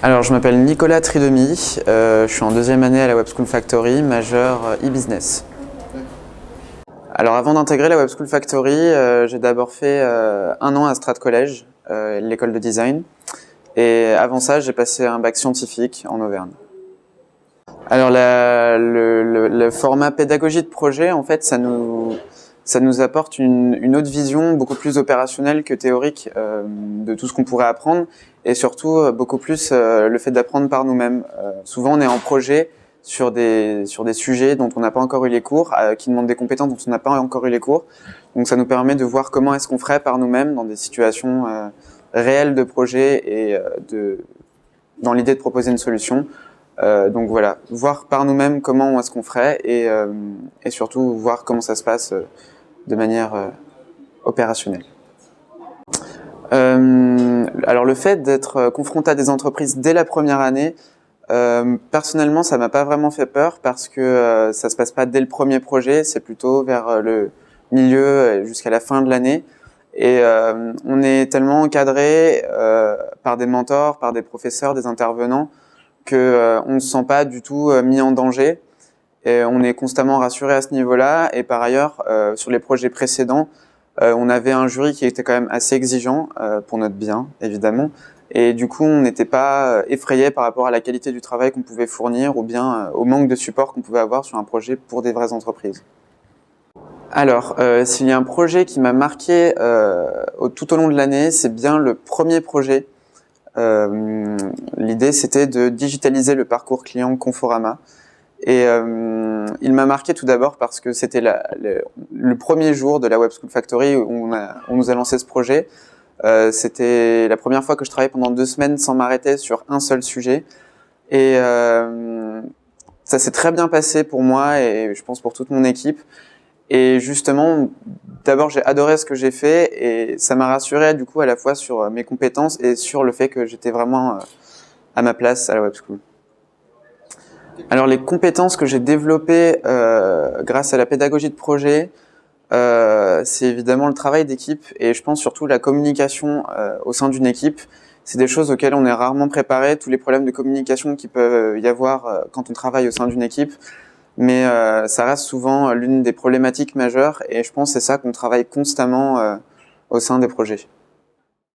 Alors, je m'appelle Nicolas Tridemi, je suis en deuxième année à la Web School Factory, majeur e-business. Alors, avant d'intégrer la Web School Factory, j'ai d'abord fait 1 an à Strat College, l'école de design. Et avant ça, j'ai passé un bac scientifique en Auvergne. Alors, le format pédagogie de projet, en fait, ça nous apporte une autre vision beaucoup plus opérationnelle que théorique de tout ce qu'on pourrait apprendre, et surtout beaucoup plus le fait d'apprendre par nous-mêmes. Souvent, on est en projet sur des sujets dont on n'a pas encore eu les cours, qui demandent des compétences dont on n'a pas encore eu les cours. Donc, ça nous permet de voir comment est-ce qu'on ferait par nous-mêmes dans des situations réelles de projet et dans l'idée de proposer une solution. Donc voilà, voir par nous-mêmes comment est-ce qu'on ferait et surtout voir comment ça se passe de manière opérationnelle. Alors le fait d'être confronté à des entreprises dès la première année, personnellement ça m'a pas vraiment fait peur parce que ça se passe pas dès le premier projet, c'est plutôt vers le milieu jusqu'à la fin de l'année. Et on est tellement encadré par des mentors, par des professeurs, des intervenants, que on ne se sent pas du tout mis en danger. Et on est constamment rassuré à ce niveau-là. Et par ailleurs, sur les projets précédents, on avait un jury qui était quand même assez exigeant pour notre bien, évidemment. Et du coup, on n'était pas effrayé par rapport à la qualité du travail qu'on pouvait fournir ou bien au manque de support qu'on pouvait avoir sur un projet pour des vraies entreprises. Alors, s'il y a un projet qui m'a marqué tout au long de l'année, c'est bien le premier projet. L'idée, c'était de digitaliser le parcours client Conforama. Et il m'a marqué tout d'abord parce que c'était le premier jour de la Web School Factory où on nous a lancé ce projet. C'était la première fois que je travaillais pendant 2 semaines sans m'arrêter sur un seul sujet. Et ça s'est très bien passé pour moi et je pense pour toute mon équipe. Et justement, d'abord j'ai adoré ce que j'ai fait et ça m'a rassuré du coup à la fois sur mes compétences et sur le fait que j'étais vraiment à ma place à la Web School. Alors les compétences que j'ai développées grâce à la pédagogie de projet, c'est évidemment le travail d'équipe et je pense surtout la communication au sein d'une équipe. C'est des choses auxquelles on est rarement préparé, tous les problèmes de communication qui peuvent y avoir quand on travaille au sein d'une équipe. Mais ça reste souvent l'une des problématiques majeures et je pense que c'est ça qu'on travaille constamment au sein des projets.